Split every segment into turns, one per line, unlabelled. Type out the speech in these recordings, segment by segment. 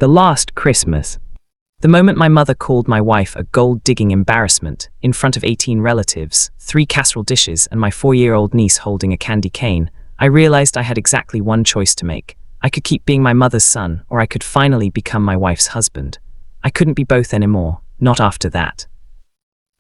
The last Christmas. The moment my mother called my wife a gold-digging embarrassment in front of 18 relatives, 3 casserole dishes, and my 4-year-old niece holding a candy cane, I realized I had exactly one choice to make. I could keep being my mother's son, or I could finally become my wife's husband. I couldn't be both anymore, not after that.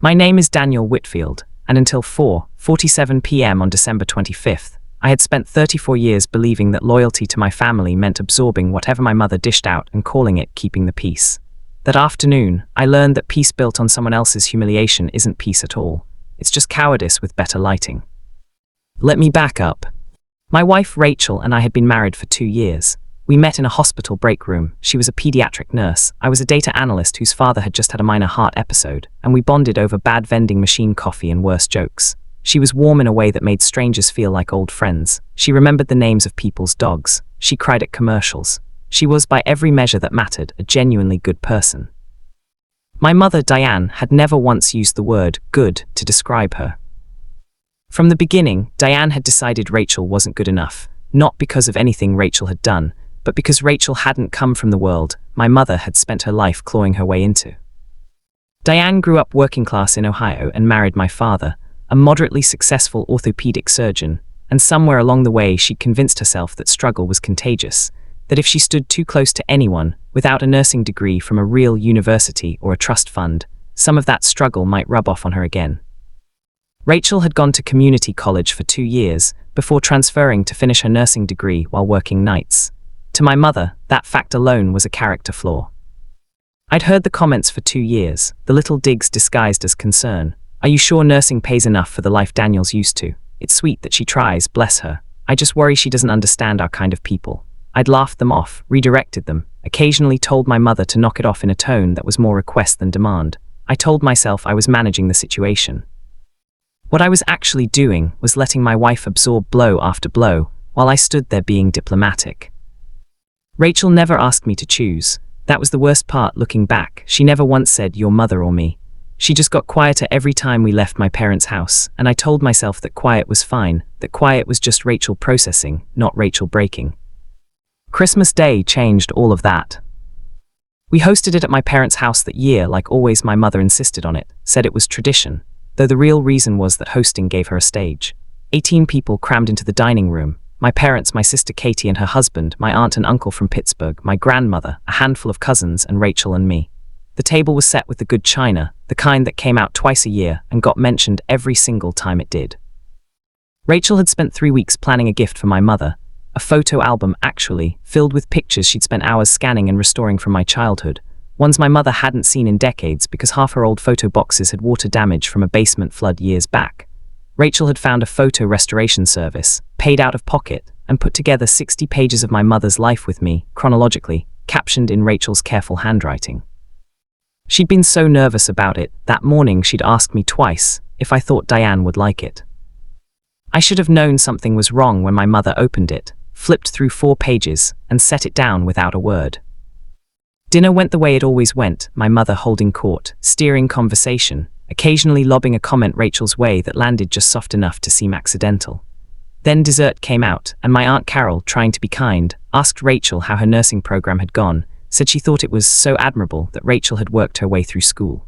My name is Daniel Whitfield, and until 4:47 p.m. on December 25th, I had spent 34 years believing that loyalty to my family meant absorbing whatever my mother dished out and calling it keeping the peace. That afternoon, I learned that peace built on someone else's humiliation isn't peace at all. It's just cowardice with better lighting. Let me back up. My wife Rachel and I had been married for 2 years. We met in a hospital break room. She was a pediatric nurse. I was a data analyst whose father had just had a minor heart episode, and we bonded over bad vending machine coffee and worse jokes. She was warm in a way that made strangers feel like old friends. She remembered the names of people's dogs. She cried at commercials. She was, by every measure that mattered, a genuinely good person. My mother, Diane, had never once used the word good to describe her. From the beginning, Diane had decided Rachel wasn't good enough, not because of anything Rachel had done, but because Rachel hadn't come from the world my mother had spent her life clawing her way into. Diane grew up working class in Ohio and married my father, a moderately successful orthopedic surgeon, and somewhere along the way she'd convinced herself that struggle was contagious, that if she stood too close to anyone without a nursing degree from a real university or a trust fund, some of that struggle might rub off on her again. Rachel had gone to community college for 2 years before transferring to finish her nursing degree while working nights. To my mother, that fact alone was a character flaw. I'd heard the comments for 2 years, the little digs disguised as concern. Are you sure nursing pays enough for the life Daniel's used to? It's sweet that she tries, bless her. I just worry she doesn't understand our kind of people. I'd laughed them off, redirected them, occasionally told my mother to knock it off in a tone that was more request than demand. I told myself I was managing the situation. What I was actually doing was letting my wife absorb blow after blow, while I stood there being diplomatic. Rachel never asked me to choose. That was the worst part looking back. She never once said, "Your mother or me." She just got quieter every time we left my parents' house, and I told myself that quiet was fine, that quiet was just Rachel processing, not Rachel breaking. Christmas Day changed all of that. We hosted it at my parents' house that year. Like always, my mother insisted on it, said it was tradition, though the real reason was that hosting gave her a stage. 18 people crammed into the dining room. My parents, my sister Katie and her husband, my aunt and uncle from Pittsburgh, my grandmother, a handful of cousins, and Rachel and me. The table was set with the good china, the kind that came out twice a year and got mentioned every single time it did. Rachel had spent 3 weeks planning a gift for my mother, a photo album actually, filled with pictures she'd spent hours scanning and restoring from my childhood, ones my mother hadn't seen in decades because half her old photo boxes had water damage from a basement flood years back. Rachel had found a photo restoration service, paid out of pocket, and put together 60 pages of my mother's life with me, chronologically, captioned in Rachel's careful handwriting. She'd been so nervous about it, that morning she'd asked me twice if I thought Diane would like it. I should have known something was wrong when my mother opened it, flipped through 4 pages, and set it down without a word. Dinner went the way it always went, my mother holding court, steering conversation, occasionally lobbing a comment Rachel's way that landed just soft enough to seem accidental. Then dessert came out, and my Aunt Carol, trying to be kind, asked Rachel how her nursing program had gone, said she thought it was so admirable that Rachel had worked her way through school.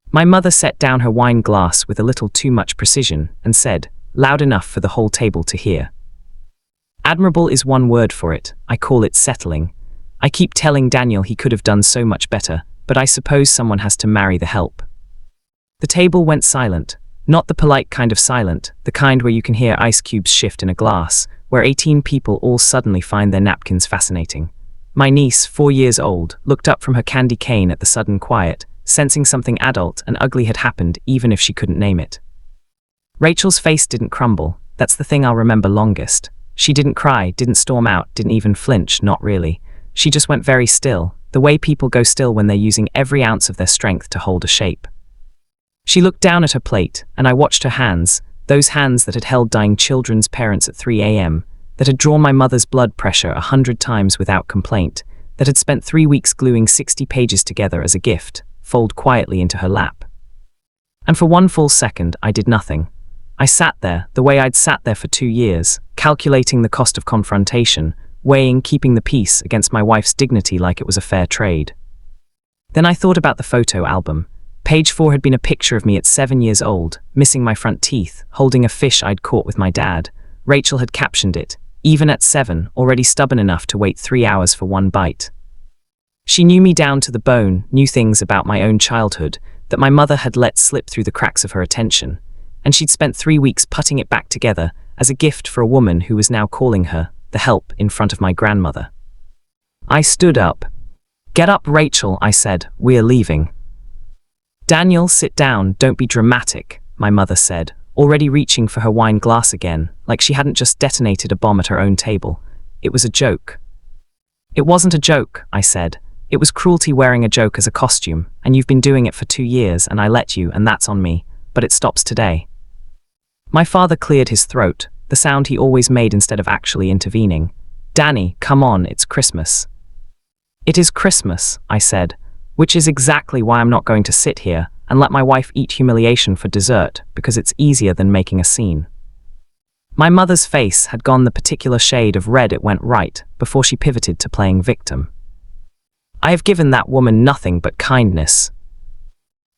My mother set down her wine glass with a little too much precision and said, loud enough for the whole table to hear, "Admirable is one word for it. I call it settling. I keep telling Daniel he could have done so much better, but I suppose someone has to marry the help." The table went silent, not the polite kind of silent, the kind where you can hear ice cubes shift in a glass, where 18 people all suddenly find their napkins fascinating. My niece, 4 years old, looked up from her candy cane at the sudden quiet, sensing something adult and ugly had happened even if she couldn't name it. Rachel's face didn't crumble. That's the thing I'll remember longest. She didn't cry, didn't storm out, didn't even flinch, not really. She just went very still, the way people go still when they're using every ounce of their strength to hold a shape. She looked down at her plate, and I watched her hands, those hands that had held dying children's parents at 3 a.m., that had drawn my mother's blood pressure 100 times without complaint, that had spent 3 weeks gluing 60 pages together as a gift, fold quietly into her lap. And for one full second, I did nothing. I sat there, the way I'd sat there for 2 years, calculating the cost of confrontation, weighing keeping the peace against my wife's dignity like it was a fair trade. Then I thought about the photo album. Page 4 had been a picture of me at 7 years old, missing my front teeth, holding a fish I'd caught with my dad. Rachel had captioned it, even at 7, already stubborn enough to wait 3 hours for one bite. She knew me down to the bone, knew things about my own childhood that my mother had let slip through the cracks of her attention, and she'd spent 3 weeks putting it back together as a gift for a woman who was now calling her the help in front of my grandmother. I stood up. "Get up, Rachel," I said. "We're leaving." "Daniel, sit down, don't be dramatic," my mother said, already reaching for her wine glass again, like she hadn't just detonated a bomb at her own table. "It was a joke." "It wasn't a joke," I said. "It was cruelty wearing a joke as a costume, and you've been doing it for 2 years, and I let you, and that's on me, but it stops today." My father cleared his throat, the sound he always made instead of actually intervening. "Danny, come on, it's Christmas." "It is Christmas," I said, "which is exactly why I'm not going to sit here and let my wife eat humiliation for dessert, because it's easier than making a scene." My mother's face had gone the particular shade of red it went right before she pivoted to playing victim. "I have given that woman nothing but kindness."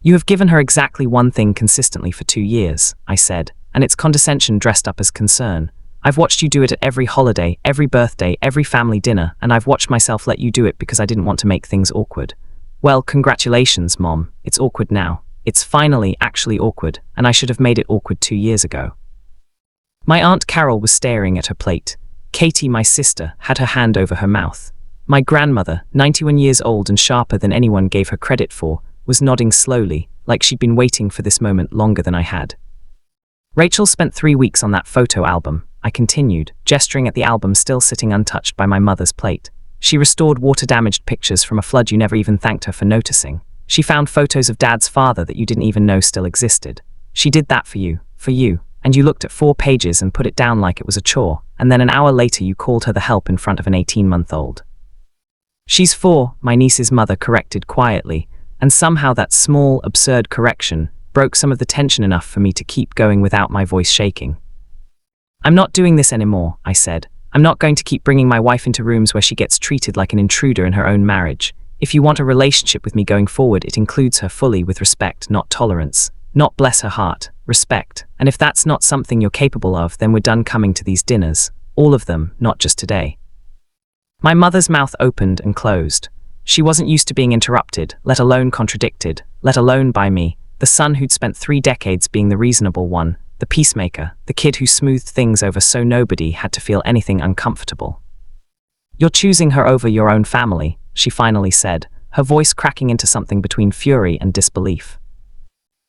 "You have given her exactly one thing consistently for 2 years," I said, "and it's condescension dressed up as concern. I've watched you do it at every holiday, every birthday, every family dinner, and I've watched myself let you do it because I didn't want to make things awkward." "Well, congratulations, Mom. It's awkward now. It's finally actually awkward, and I should have made it awkward 2 years ago." My Aunt Carol was staring at her plate. Katie, my sister, had her hand over her mouth. My grandmother, 91 years old and sharper than anyone gave her credit for, was nodding slowly, like she'd been waiting for this moment longer than I had. "Rachel spent 3 weeks on that photo album," I continued, gesturing at the album still sitting untouched by my mother's plate. "She restored water-damaged pictures from a flood you never even thanked her for noticing. She found photos of Dad's father that you didn't even know still existed. She did that for you, and you looked at 4 pages and put it down like it was a chore, and then an hour later you called her the help in front of an 18-month-old. "She's 4, my niece's mother corrected quietly, and somehow that small, absurd correction broke some of the tension enough for me to keep going without my voice shaking. "I'm not doing this anymore," I said. "I'm not going to keep bringing my wife into rooms where she gets treated like an intruder in her own marriage. If you want a relationship with me going forward, it includes her fully with respect, not tolerance. Not, bless her heart, respect. And if that's not something you're capable of, then we're done coming to these dinners. All of them, not just today." My mother's mouth opened and closed. She wasn't used to being interrupted, let alone contradicted, let alone by me, the son who'd spent 3 decades being the reasonable one, the peacemaker, the kid who smoothed things over so nobody had to feel anything uncomfortable. "You're choosing her over your own family," she finally said, her voice cracking into something between fury and disbelief.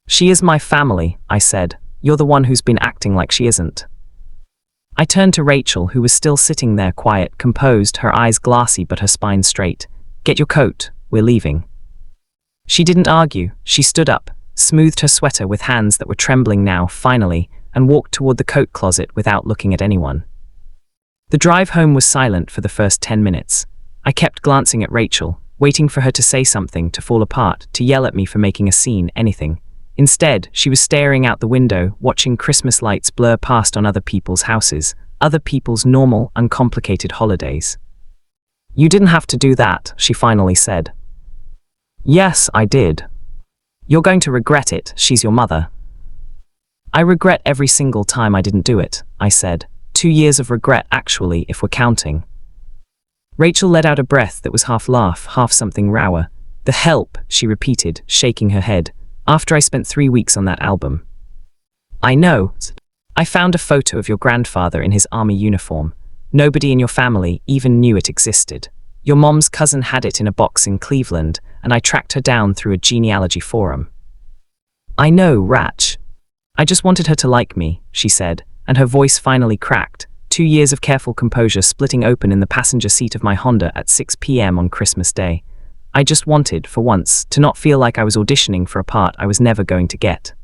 "She is my family," I said. "You're the one who's been acting like she isn't." I turned to Rachel, who was still sitting there quiet, composed, her eyes glassy but her spine straight. "Get your coat, we're leaving." She didn't argue. She stood up, smoothed her sweater with hands that were trembling now, finally, and walked toward the coat closet without looking at anyone. The drive home was silent for the first 10 minutes. I kept glancing at Rachel, waiting for her to say something, to fall apart, to yell at me for making a scene, anything. Instead, she was staring out the window, watching Christmas lights blur past on other people's houses, other people's normal, uncomplicated holidays. "You didn't have to do that," she finally said. "Yes, I did. You're going to regret it, she's your mother." "I regret every single time I didn't do it," I said. 2 years of regret, actually, if we're counting. Rachel let out a breath that was half laugh, half something rower. "The help," she repeated, shaking her head. "After I spent 3 weeks on that album." "I know. I found a photo of your grandfather in his army uniform. Nobody in your family even knew it existed. Your mom's cousin had it in a box in Cleveland, and I tracked her down through a genealogy forum." "I know, Ratch. I just wanted her to like me," she said, and her voice finally cracked. 2 years of careful composure splitting open in the passenger seat of my Honda at 6 p.m. on Christmas Day. I just wanted, for once, to not feel like I was auditioning for a part I was never going to get.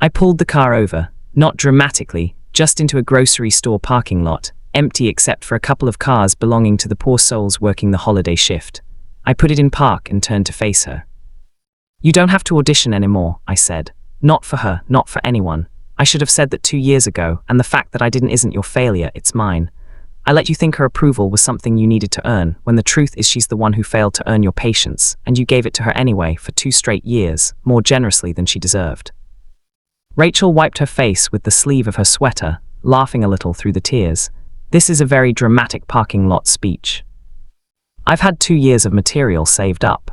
I pulled the car over, not dramatically, just into a grocery store parking lot, empty except for a couple of cars belonging to the poor souls working the holiday shift. I put it in park and turned to face her. "You don't have to audition anymore," I said. "Not for her, not for anyone. I should have said that 2 years ago, and the fact that I didn't isn't your failure, it's mine. I let you think her approval was something you needed to earn, when the truth is she's the one who failed to earn your patience, and you gave it to her anyway for 2 straight years, more generously than she deserved. Rachel wiped her face with the sleeve of her sweater, laughing a little through the tears. This is a very dramatic parking lot speech. I've had 2 years of material saved up.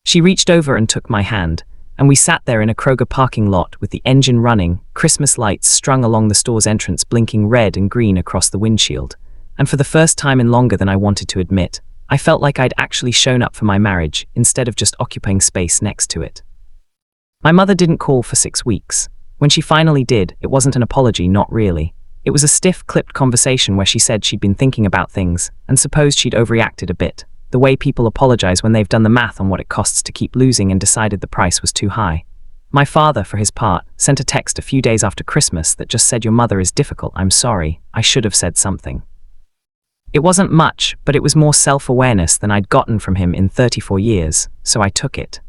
She reached over and took my hand, and we sat there in a Kroger parking lot with the engine running, Christmas lights strung along the store's entrance blinking red and green across the windshield. And for the first time in longer than I wanted to admit, I felt like I'd actually shown up for my marriage instead of just occupying space next to it. My mother didn't call for 6 weeks. When she finally did, it wasn't an apology, not really. It was a stiff, clipped conversation where she said she'd been thinking about things and supposed she'd overreacted a bit. The way people apologize when they've done the math on what it costs to keep losing and decided the price was too high. My father, for his part, sent a text a few days after Christmas that just said, "Your mother is difficult, I'm sorry, I should have said something." It wasn't much, but it was more self-awareness than I'd gotten from him in 34 years, so I took it.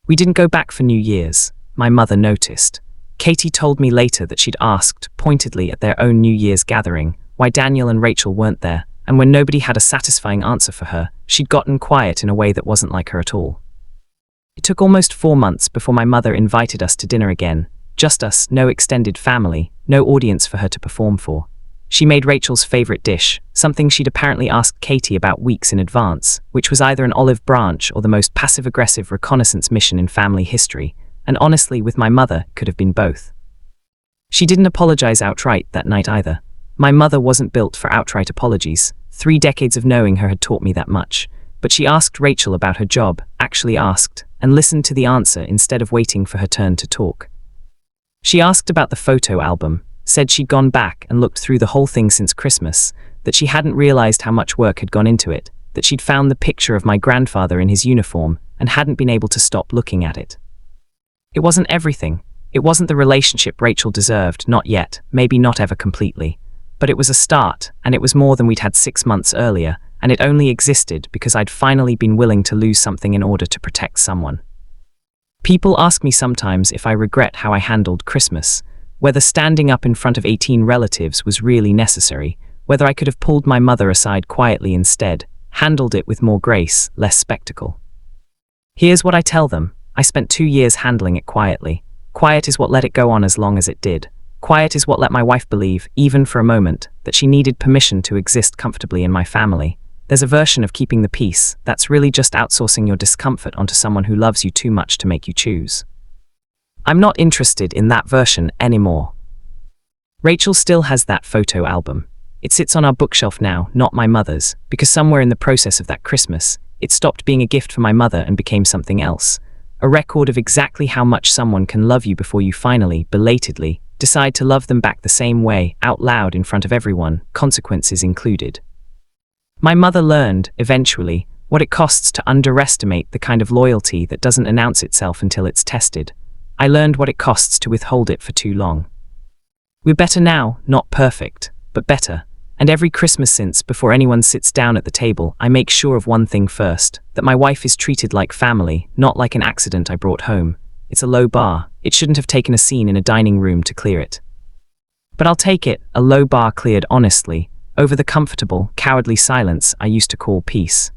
We didn't go back for New Year's. My mother noticed. Katie told me later that she'd asked, pointedly at their own New Year's gathering, why Daniel and Rachel weren't there, and when nobody had a satisfying answer for her, she'd gotten quiet in a way that wasn't like her at all. It took almost 4 months before my mother invited us to dinner again. Just us, no extended family, no audience for her to perform for. She made Rachel's favorite dish, something she'd apparently asked Katie about weeks in advance, which was either an olive branch or the most passive-aggressive reconnaissance mission in family history, and honestly, with my mother, could have been both. She didn't apologize outright that night either. My mother wasn't built for outright apologies. 3 decades of knowing her had taught me that much. But she asked Rachel about her job, actually asked, and listened to the answer instead of waiting for her turn to talk. She asked about the photo album, said she'd gone back and looked through the whole thing since Christmas, that she hadn't realized how much work had gone into it, that she'd found the picture of my grandfather in his uniform and hadn't been able to stop looking at it. It wasn't everything. It wasn't the relationship Rachel deserved, not yet, maybe not ever completely. But it was a start, and it was more than we'd had 6 months earlier, and it only existed because I'd finally been willing to lose something in order to protect someone. People ask me sometimes if I regret how I handled Christmas, whether standing up in front of 18 relatives was really necessary, whether I could have pulled my mother aside quietly instead, handled it with more grace, less spectacle. Here's what I tell them. I spent 2 years handling it quietly. Quiet is what let it go on as long as it did. Quiet is what let my wife believe, even for a moment, that she needed permission to exist comfortably in my family. There's a version of keeping the peace that's really just outsourcing your discomfort onto someone who loves you too much to make you choose. I'm not interested in that version anymore. Rachel still has that photo album. It sits on our bookshelf now, not my mother's, because somewhere in the process of that Christmas, it stopped being a gift for my mother and became something else. A record of exactly how much someone can love you before you finally, belatedly, decide to love them back the same way, out loud in front of everyone, consequences included. My mother learned, eventually, what it costs to underestimate the kind of loyalty that doesn't announce itself until it's tested. I learned what it costs to withhold it for too long. We're better now, not perfect, but better. And every Christmas since, before anyone sits down at the table, I make sure of one thing first, that my wife is treated like family, not like an accident I brought home. It's a low bar. It shouldn't have taken a scene in a dining room to clear it. But I'll take it, a low bar cleared honestly, over the comfortable, cowardly silence I used to call peace.